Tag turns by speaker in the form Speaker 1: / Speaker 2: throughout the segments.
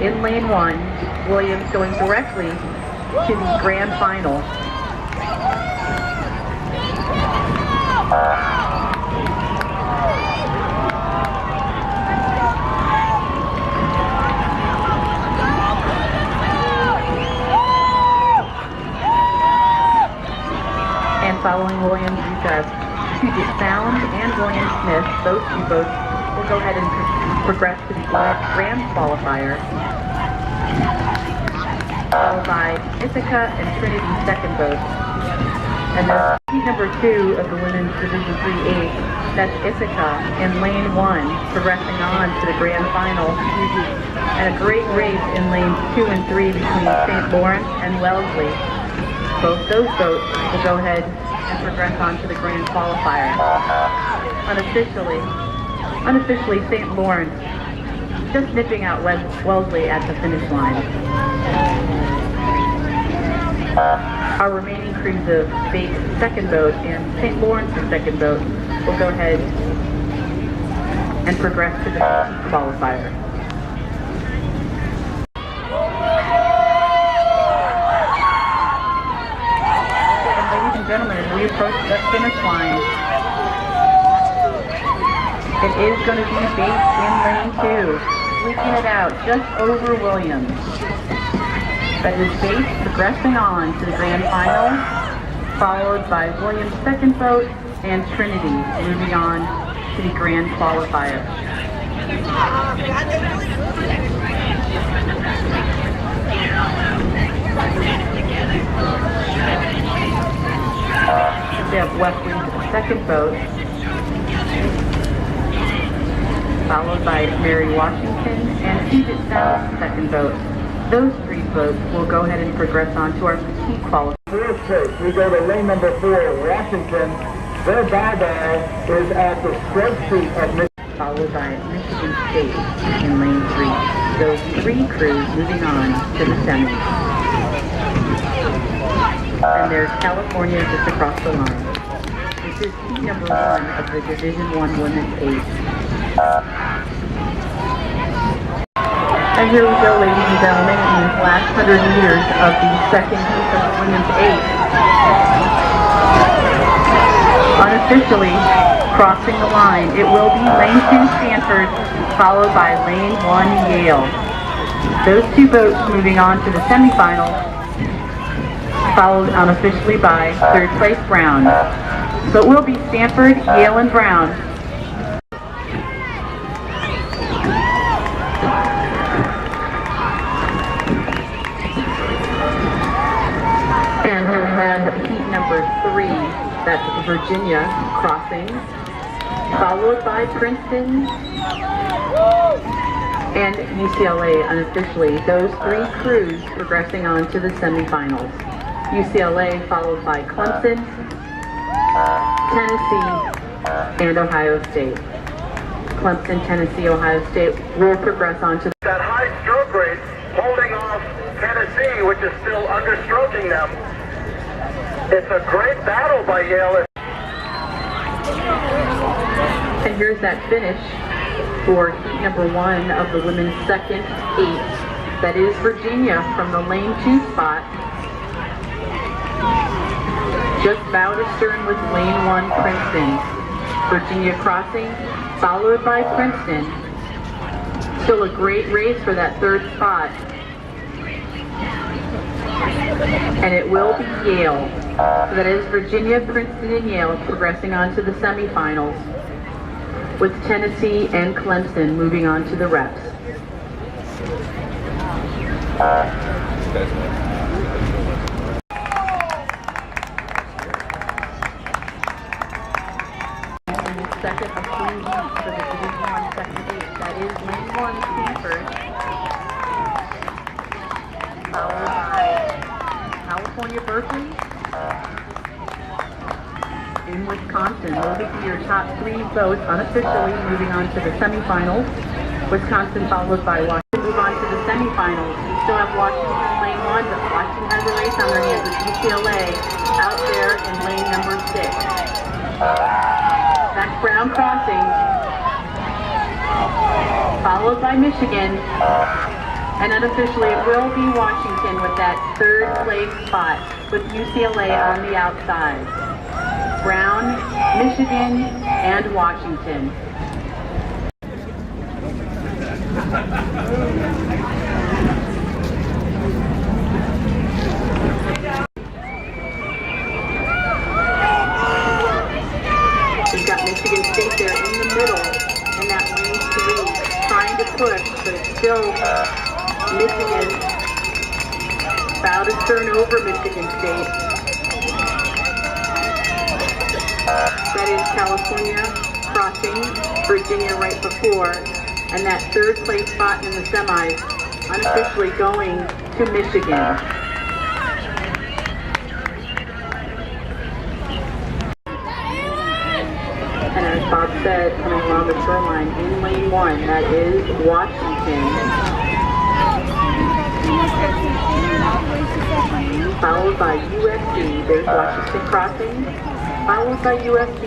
Speaker 1: in lane 1, Williams going directly to the grand final. And following Williams, we've got Puget Sound and William Smith. Those two boats will go ahead and progress to the grand qualifier, followed by Ithaca and Trinity second boats. And then seat number 2 of the women's Division 3A, that's Ithaca in lane 1, progressing on to the grand final. And a great race in lanes 2 and 3 between St. Lawrence and Wellesley. Both those boats will go ahead and progress on to the grand qualifier. Unofficially, St. Lawrence just nipping out Wellesley at the finish line. Our remaining crews of Bates' second boat and St. Lawrence's second boat will go ahead and progress to the qualifier. And ladies and gentlemen, as we approach the finish line, it is going to be Bates in lane 2, leaking it out just over Williams. That is Bates progressing on to the grand final, followed by Williams' second boat and Trinity moving on to the grand qualifier. We have Wesley's second boat, followed by Mary Washington and Puget Sound's second boat. Those 3 boats will go ahead and progress on to our petite qualifier.
Speaker 2: We go to lane number 4, Washington. Their bow ball is at the spreadsheet of Michigan.
Speaker 1: Followed by Michigan State in lane 3. Those 3 crews moving on to the semis. And there's California just across the line. This is seat number 1 of the Division 1 Women's 8. And here we go, ladies and gentlemen, in the last 100 meters of the second heat of the women's 8. Unofficially crossing the line, it will be lane 2 Stanford, followed by lane 1 Yale. Those 2 boats moving on to the semifinals, followed unofficially by 3rd place Brown. So it will be Stanford, Yale, and Brown. Heat number 3, that's Virginia crossing, followed by Princeton and UCLA unofficially. Those 3 crews progressing on to the semifinals. UCLA followed by Clemson, Tennessee, and Ohio State. Clemson, Tennessee, Ohio State will progress on to
Speaker 2: that high stroke rate, holding off Tennessee, which is still understroking them. It's a great battle by Yale.
Speaker 1: And here's that finish for heat number 1 of the women's second 8. That is Virginia from the lane 2 spot. Just bow to stern with lane 1 Princeton. Virginia crossing, followed by Princeton. Still a great race for that 3rd spot. And it will be Yale. So that is Virginia, Princeton, and Yale progressing on to the semifinals, with Tennessee and Clemson moving on to the reps. Second of 3 weeks for the Division 1 second 8. That is lane 1 Stanford, followed by California, Berkeley. In Wisconsin, those will be your top 3 boats unofficially moving on to the semifinals. Wisconsin followed by Washington. Move on to the semifinals. We still have Washington in lane 1, but Washington has a race on their hands with UCLA out there in lane number 6. That's Brown crossing, followed by Michigan, And unofficially, it will be Washington with that third place spot, with UCLA on the outside. Brown, Michigan, and Washington. We've got Michigan State there in the middle, in that lane 3, trying to push, but it's still Michigan. About to turn over Michigan State. That is California crossing Virginia right before, and that third place spot in the semis unofficially going to Michigan. And as Bob said, coming along the shoreline in lane 1, that is Washington. Followed by USC. There's Washington crossing. Followed by USC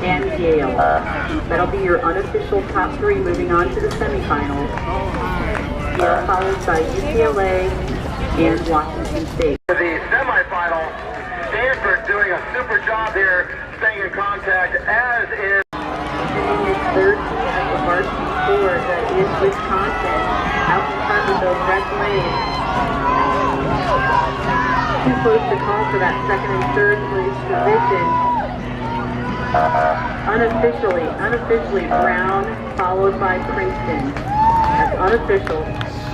Speaker 1: and Yale. That'll be your unofficial top 3 moving on to the semifinals. Yale followed by UCLA and Washington State.
Speaker 2: The semifinal, Stanford doing a super job here, staying in contact, as is
Speaker 1: Sitting in third seat at the varsity 4, that is Wisconsin, out in front with those red lanes. Too close to call for that second and third place position. Unofficially Brown followed by Princeton. That's unofficial.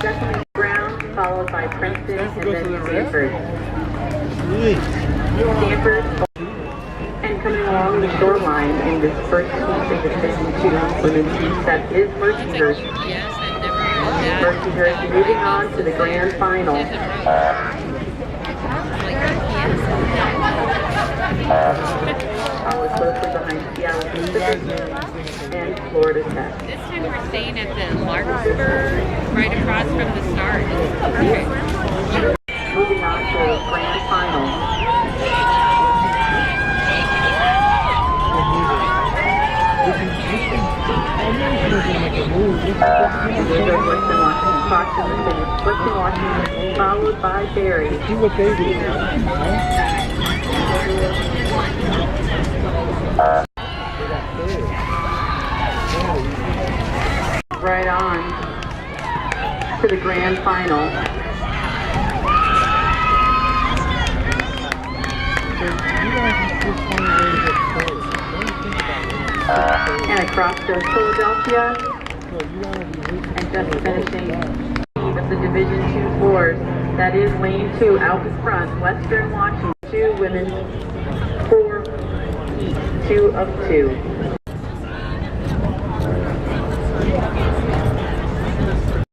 Speaker 1: Definitely Brown followed by Princeton and then Stanford. Stanford. And coming along the shoreline in this first piece of Division 2 women's piece, that is Mercyhurst. Mercyhurst moving on to the grand final. Always closely behind Seattle Pacific and Florida Tech.
Speaker 3: This time we're staying at the Larkspur, right across from the start. Perfect.
Speaker 1: Moving on to the grand final. Western Washington Fox in the finish. Western Washington followed by Barry.
Speaker 4: See what they do.
Speaker 1: Right on to the grand final. And across goes Philadelphia, and just finishing of the Division 2 floors. That is lane 2 out in front, Western Washington, 2 women, 4 each, 2 of 2.